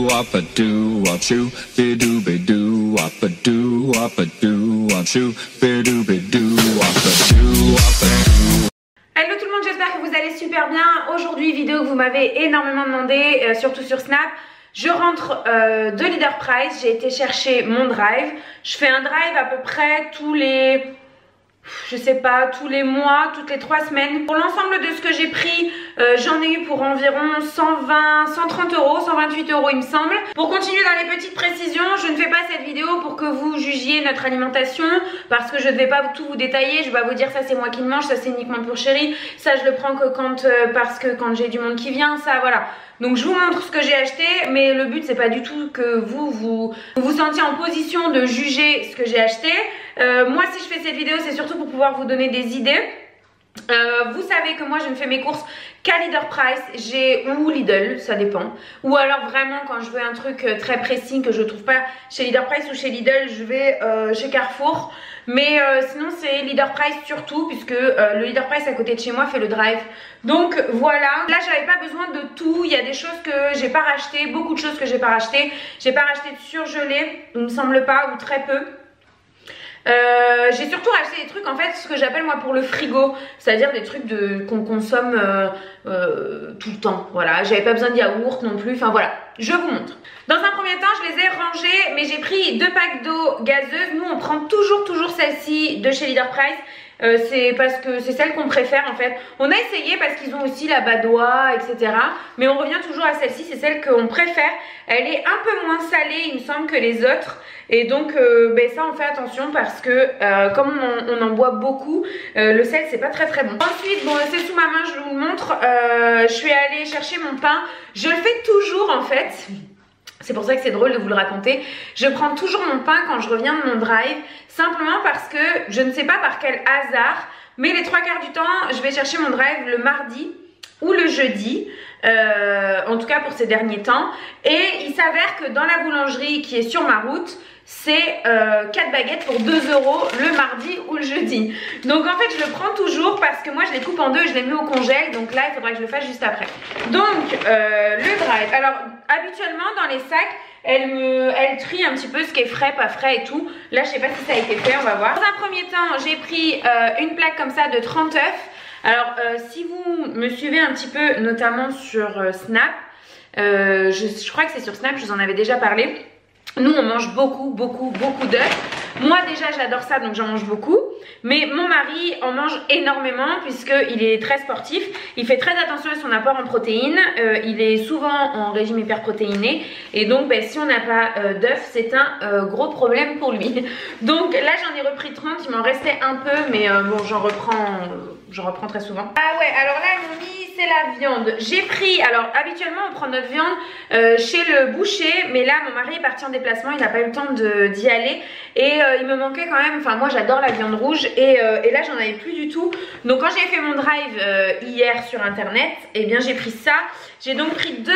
wop a doo wop shoo, bidoo bidoo wop a doo wop a doo wop shoo, bidoo bidoo wop a doo wop a doo. Hello tout le monde, j'espère que vous allez super bien. Aujourd'hui, vidéo que vous m'avez énormément demandé, surtout sur Snap. Je rentre de Leader Price, j'ai été chercher mon drive. Je fais un drive à peu près tous les... je sais pas, tous les mois, toutes les 3 semaines. Pour l'ensemble de ce que j'ai pris, j'en ai eu pour environ 120, 130 euros, 128 euros il me semble. Pour continuer dans les petites précisions, je ne fais pas cette vidéo pour que vous jugiez notre alimentation, parce que je ne vais pas tout vous détailler. Je vais pas vous dire ça c'est moi qui le mange, ça c'est uniquement pour chérie, ça je le prends que quand, parce que quand j'ai du monde qui vient, ça voilà. Donc je vous montre ce que j'ai acheté, mais le but c'est pas du tout que vous sentiez en position de juger ce que j'ai acheté. Moi si je fais cette vidéo c'est surtout pour pouvoir vous donner des idées. Vous savez que moi je ne fais mes courses qu'à Leader Price, ou Lidl, ça dépend. Ou alors vraiment quand je veux un truc très précis que je trouve pas chez Leader Price ou chez Lidl, je vais chez Carrefour. Mais sinon c'est Leader Price surtout, puisque le Leader Price à côté de chez moi fait le drive. Donc voilà, là j'avais pas besoin de tout, il y a des choses que j'ai pas racheté, beaucoup de choses que j'ai pas racheté. J'ai pas racheté de surgelé, il me semble pas, ou très peu. J'ai surtout acheté des trucs en fait ce que j'appelle moi pour le frigo, c'est-à-dire des trucs qu'on consomme tout le temps. Voilà, j'avais pas besoin de yaourt non plus, enfin voilà, je vous montre. Dans un premier temps je les ai rangés, mais j'ai pris 2 packs d'eau gazeuse. Nous on prend toujours celle-ci de chez Leader Price. C'est parce que c'est celle qu'on préfère en fait. On a essayé parce qu'ils ont aussi la Badois, etc. Mais on revient toujours à celle-ci, c'est celle qu'on préfère. Elle est un peu moins salée il me semble que les autres. Et donc ça on fait attention parce que comme on en boit beaucoup, le sel c'est pas très bon. Ensuite, bon c'est sous ma main, je vous le montre. Je suis allée chercher mon pain. Je le fais toujours en fait. C'est pour ça que c'est drôle de vous le raconter. Je prends toujours mon pain quand je reviens de mon drive, simplement parce que je ne sais pas par quel hasard, mais les 3/4 du temps, je vais chercher mon drive le mardi ou le jeudi, en tout cas pour ces derniers temps. Et il s'avère que dans la boulangerie qui est sur ma route, c'est 4 baguettes pour 2 euros le mardi ou le jeudi. Donc en fait je le prends toujours parce que moi je les coupe en deux et je les mets au congèle. Donc là il faudra que je le fasse juste après. Donc le drive, alors habituellement dans les sacs elle trie un petit peu ce qui est frais, pas frais et tout. Là je sais pas si ça a été fait, on va voir. Dans un premier temps j'ai pris une plaque comme ça de 30 œufs. Alors si vous me suivez un petit peu notamment sur Snap, je crois que c'est sur Snap, je vous en avais déjà parlé. Nous on mange beaucoup d'œufs. Moi déjà j'adore ça donc j'en mange beaucoup. Mais mon mari en mange énormément puisqu'il est très sportif. Il fait très attention à son apport en protéines. Il est souvent en régime hyperprotéiné. Et donc si on n'a pas d'œufs c'est un gros problème pour lui. Donc là j'en ai repris 30, il m'en restait un peu. Mais bon j'en reprends très souvent. Ah ouais, alors là ils m'ont mis c'est la viande. J'ai pris, alors habituellement on prend notre viande chez le boucher, mais là mon mari est parti en déplacement, il n'a pas eu le temps d'y aller et il me manquait quand même, enfin moi j'adore la viande rouge et là j'en avais plus du tout. Donc quand j'ai fait mon drive hier sur internet, et bien j'ai pris ça. J'ai donc pris 2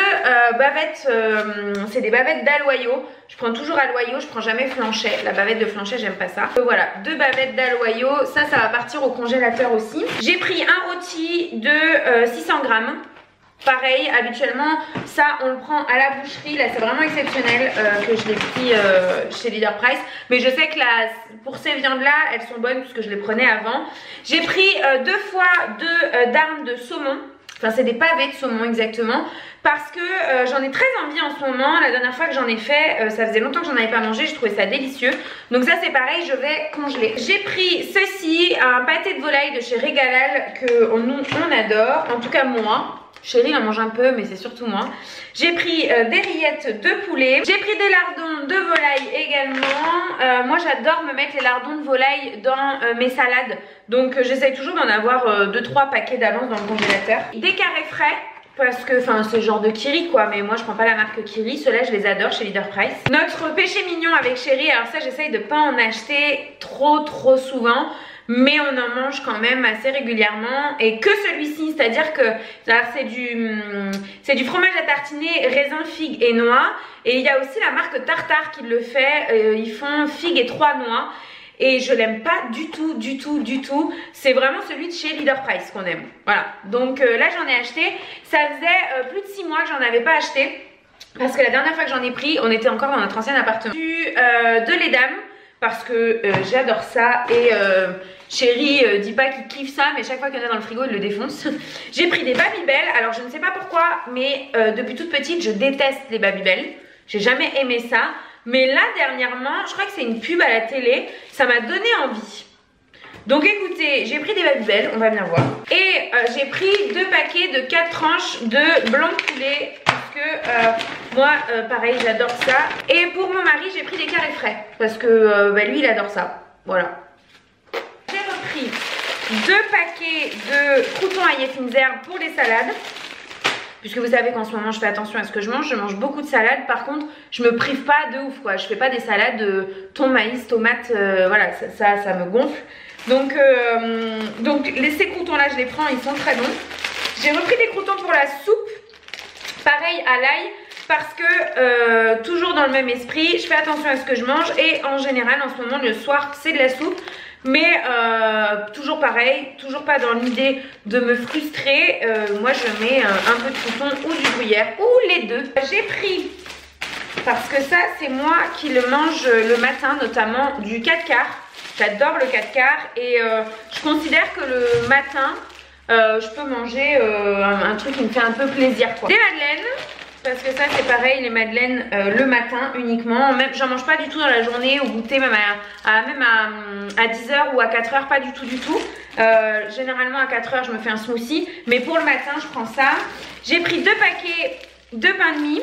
bavettes, c'est des bavettes d'Aloyau. Je prends toujours Aloyau, je prends jamais Flanchet. La bavette de Flanchet j'aime pas ça. Voilà, 2 bavettes d'Aloyau, ça va partir au congélateur aussi. J'ai pris un rôti de 600 grammes. Pareil, habituellement ça on le prend à la boucherie. Là c'est vraiment exceptionnel que je l'ai pris chez Leader Price. Mais je sais que là, pour ces viandes là elles sont bonnes puisque je les prenais avant. J'ai pris 2 fois 2 darnes de saumon. Enfin c'est des pavés de saumon exactement. Parce que j'en ai très envie en ce moment. La dernière fois que j'en ai fait, ça faisait longtemps que j'en avais pas mangé. Je trouvais ça délicieux. Donc ça c'est pareil, je vais congeler. J'ai pris ceci, un pâté de volaille de chez Régalal que nous on adore. En tout cas moi. Chérie en mange un peu mais c'est surtout moi. J'ai pris des rillettes de poulet. J'ai pris des lardons de volaille également. Moi j'adore me mettre les lardons de volaille dans mes salades. Donc j'essaye toujours d'en avoir 2-3 paquets d'avance dans le congélateur. Des carrés frais. Parce que, enfin, c'est le genre de Kiri quoi, mais moi je prends pas la marque Kiri, ceux-là je les adore chez Leader Price. Notre péché mignon avec chérie, alors ça j'essaye de pas en acheter trop souvent, mais on en mange quand même assez régulièrement. Et que celui-ci, c'est-à-dire que c'est du fromage à tartiner raisin, figue et noix. Et il y a aussi la marque Tartare qui le fait, ils font figue et 3 noix. Et je l'aime pas du tout. C'est vraiment celui de chez Leader Price qu'on aime. Voilà. Donc là j'en ai acheté. Ça faisait plus de 6 mois que j'en avais pas acheté. Parce que la dernière fois que j'en ai pris, on était encore dans notre ancien appartement. De lait d'âme parce que j'adore ça et chérie dit pas qu'il kiffe ça, mais chaque fois qu'il y en a dans le frigo il le défonce. J'ai pris des Babybel. Alors je ne sais pas pourquoi, mais depuis toute petite je déteste les Babybel. J'ai jamais aimé ça, mais là dernièrement, je crois que c'est une pub à la télé, ça m'a donné envie. Donc écoutez, j'ai pris des Babybel, on va bien voir. Et j'ai pris 2 paquets de 4 tranches de blanc de poulet. Parce que moi, pareil, j'adore ça. Et pour mon mari, j'ai pris des carrés frais. Parce que lui, il adore ça. Voilà. J'ai repris 2 paquets de croûtons à Finzer pour les salades. Puisque vous savez qu'en ce moment, je fais attention à ce que je mange beaucoup de salades. Par contre, je me prive pas de ouf, quoi. Je fais pas des salades de thon, maïs, tomates. Voilà, ça me gonfle. Donc ces croutons-là, je les prends, ils sont très bons. J'ai repris des croutons pour la soupe. Pareil à l'ail. Parce que, toujours dans le même esprit, je fais attention à ce que je mange. Et en général, en ce moment, le soir, c'est de la soupe. Mais toujours pareil, toujours pas dans l'idée de me frustrer. Moi je mets un peu de crouton ou du gruyère ou les deux. J'ai pris, parce que ça c'est moi qui le mange le matin, notamment du 4 quarts. J'adore le 4 quarts et je considère que le matin je peux manger un truc qui me fait un peu plaisir, quoi. Des madeleines. Parce que ça c'est pareil, les madeleines le matin uniquement. Même j'en mange pas du tout dans la journée, au goûter, même à 10h ou à 4h, pas du tout. Généralement à 4h je me fais un smoothie. Mais pour le matin je prends ça. J'ai pris 2 paquets de pain de mie.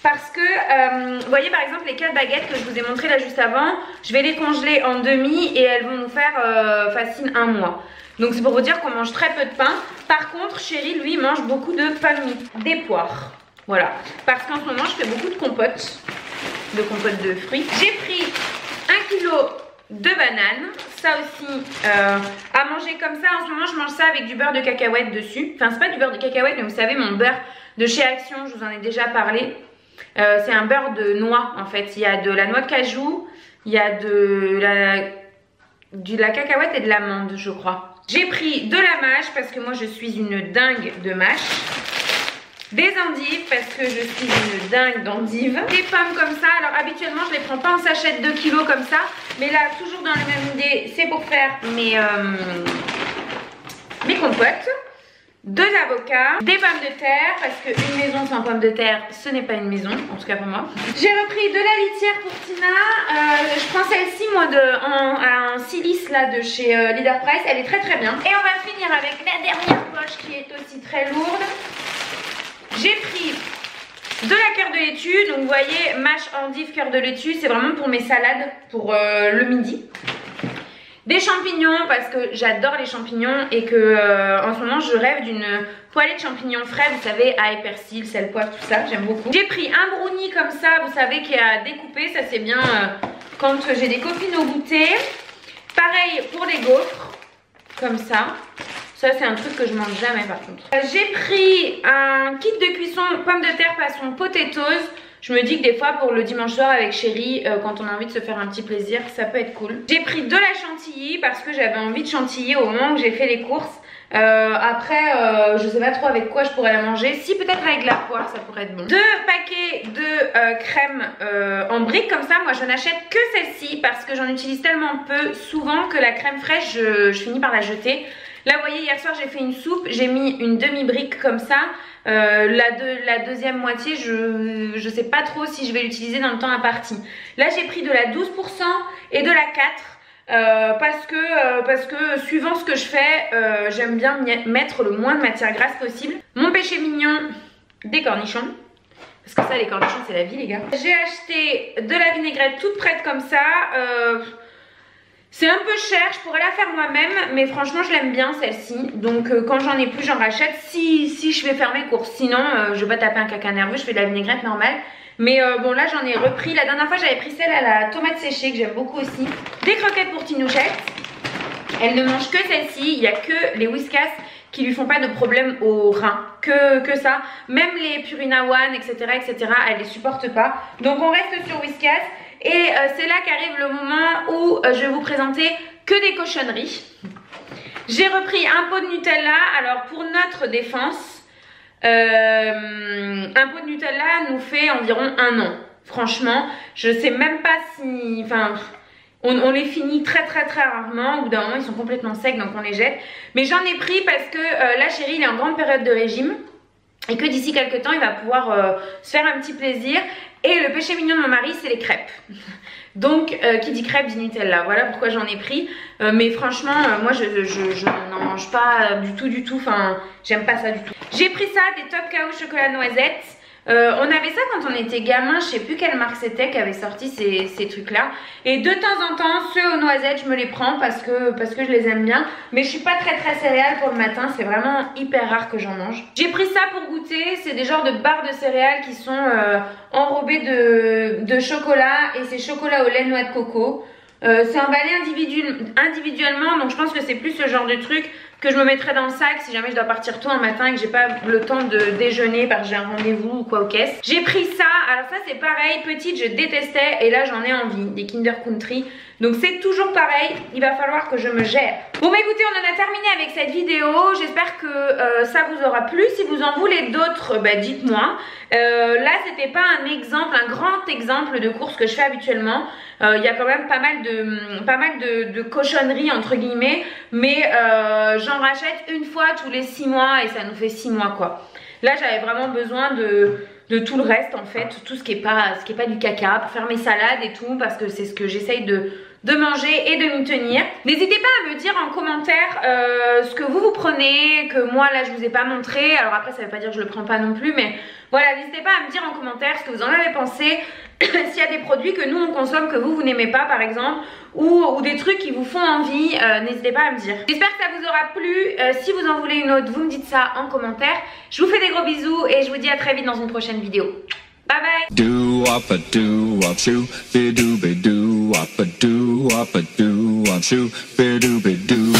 Parce que, vous voyez par exemple les 4 baguettes que je vous ai montré là juste avant. Je vais les congeler en demi et elles vont nous faire facile 1 mois. Donc c'est pour vous dire qu'on mange très peu de pain. Par contre chéri lui mange beaucoup de pain de mie. Des poires. Voilà, parce qu'en ce moment je fais beaucoup de compotes de fruits. J'ai pris 1 kg de bananes, ça aussi à manger comme ça. En ce moment je mange ça avec du beurre de cacahuète dessus. Enfin c'est pas du beurre de cacahuète, mais vous savez mon beurre de chez Action, je vous en ai déjà parlé. C'est un beurre de noix en fait. Il y a de la noix de cajou, il y a de la cacahuète et de l'amande je crois. J'ai pris de la mâche parce que moi je suis une dingue de mâche. Des endives parce que je suis une dingue d'endives. Des pommes comme ça. Alors habituellement je les prends pas en sachet de 2 kg comme ça. Mais là toujours dans la même idée, c'est pour faire mes compotes. 2 avocats. Des pommes de terre. Parce qu'une maison sans pommes de terre ce n'est pas une maison. En tout cas pour moi. J'ai repris de la litière pour Tina. Je prends celle-ci moi en silice là de chez Leader Price. Elle est très très bien. Et on va finir avec la dernière poche qui est aussi très lourde. J'ai pris de la cœur de laitue, donc vous voyez, mâche, endive, cœur de laitue, c'est vraiment pour mes salades, pour le midi. Des champignons, parce que j'adore les champignons et que en ce moment je rêve d'une poêlée de champignons frais, vous savez, ail, persil, sel, poivre, tout ça, j'aime beaucoup. J'ai pris un brownie comme ça, vous savez, qui est à découper, ça c'est bien quand j'ai des copines au goûter. Pareil pour les gaufres, comme ça. Ça c'est un truc que je mange jamais par contre. J'ai pris un kit de cuisson pommes de terre façon potatoes. Je me dis que des fois pour le dimanche soir avec chéri, quand on a envie de se faire un petit plaisir, ça peut être cool. J'ai pris de la chantilly parce que j'avais envie de chantilly au moment où j'ai fait les courses. Après je sais pas trop avec quoi je pourrais la manger. Si peut-être avec de la poire ça pourrait être bon. 2 paquets de crème en briques comme ça. Moi je n'achète que celle-ci parce que j'en utilise tellement peu souvent que la crème fraîche je finis par la jeter. Là vous voyez hier soir j'ai fait une soupe, j'ai mis une demi-brique comme ça. La deuxième moitié je sais pas trop si je vais l'utiliser dans le temps imparti. Là j'ai pris de la 12% et de la 4 parce que suivant ce que je fais j'aime bien mettre le moins de matière grasse possible. Mon péché mignon, des cornichons. Parce que ça les cornichons c'est la vie les gars. J'ai acheté de la vinaigrette toute prête comme ça. C'est un peu cher, je pourrais la faire moi-même, mais franchement je l'aime bien celle-ci. Donc quand j'en ai plus j'en rachète si je vais faire mes courses. Sinon je vais pas taper un caca nerveux, je fais de la vinaigrette normale. Mais bon là j'en ai repris, la dernière fois j'avais pris celle à la tomate séchée que j'aime beaucoup aussi. Des croquettes pour Tinouchette. Elle ne mange que celle-ci, il n'y a que les Whiskas qui lui font pas de problème aux reins, que ça. Même les Purina One etc, elle les supporte pas. Donc on reste sur Whiskas. Et c'est là qu'arrive le moment où je vais vous présenter que des cochonneries. J'ai repris un pot de Nutella. Alors pour notre défense, Un pot de Nutella nous fait environ 1 an. Franchement, je sais même pas si... Enfin, on les finit très rarement. Au bout d'un moment, ils sont complètement secs, donc on les jette. Mais j'en ai pris parce que là, chérie, il est en grande période de régime. Et que d'ici quelques temps, il va pouvoir se faire un petit plaisir. Et le péché mignon de mon mari, c'est les crêpes. Donc, qui dit crêpes dit Nutella. Voilà pourquoi j'en ai pris. Mais franchement, moi, je n'en mange pas du tout. Enfin, j'aime pas ça du tout. J'ai pris ça, des Top K.O. chocolat noisette. On avait ça quand on était gamin, je sais plus quelle marque c'était qui avait sorti ces trucs là. Et de temps en temps, ceux aux noisettes, je me les prends parce que je les aime bien. Mais je suis pas très céréales pour le matin, c'est vraiment hyper rare que j'en mange. J'ai pris ça pour goûter, c'est des genres de barres de céréales qui sont enrobées de chocolat. Et c'est chocolat au lait noix de coco. C'est emballé individuellement, donc je pense que c'est plus ce genre de truc que je me mettrais dans le sac si jamais je dois partir tôt un matin et que j'ai pas le temps de déjeuner parce que j'ai un rendez-vous ou quoi aux caisses. J'ai pris ça, alors ça c'est pareil, petite je détestais et là j'en ai envie, des Kinder Country. Donc c'est toujours pareil, il va falloir que je me gère. Bon bah écoutez, on en a terminé avec cette vidéo, j'espère que ça vous aura plu. Si vous en voulez d'autres, bah dites-moi. Là c'était pas un exemple, un grand exemple de course que je fais habituellement. Il y a quand même pas mal de cochonneries entre guillemets, mais j'en rachète une fois tous les 6 mois et ça nous fait 6 mois quoi. Là j'avais vraiment besoin de tout le reste en fait, tout ce qui est pas du caca pour faire mes salades et tout, parce que c'est ce que j'essaye de manger et de m'y tenir. N'hésitez pas à me dire en commentaire ce que vous prenez, que moi là je vous ai pas montré. Alors après ça veut pas dire que je le prends pas non plus, mais voilà, n'hésitez pas à me dire en commentaire ce que vous en avez pensé. S'il y a des produits que nous on consomme que vous n'aimez pas par exemple, ou des trucs qui vous font envie, n'hésitez pas à me dire. J'espère que ça vous aura plu. Si vous en voulez une autre, vous me dites ça en commentaire. Je vous fais des gros bisous et je vous dis à très vite dans une prochaine vidéo. Bye bye. Do up a do up shoo, be do up a do up a do up a do up shoo, be do.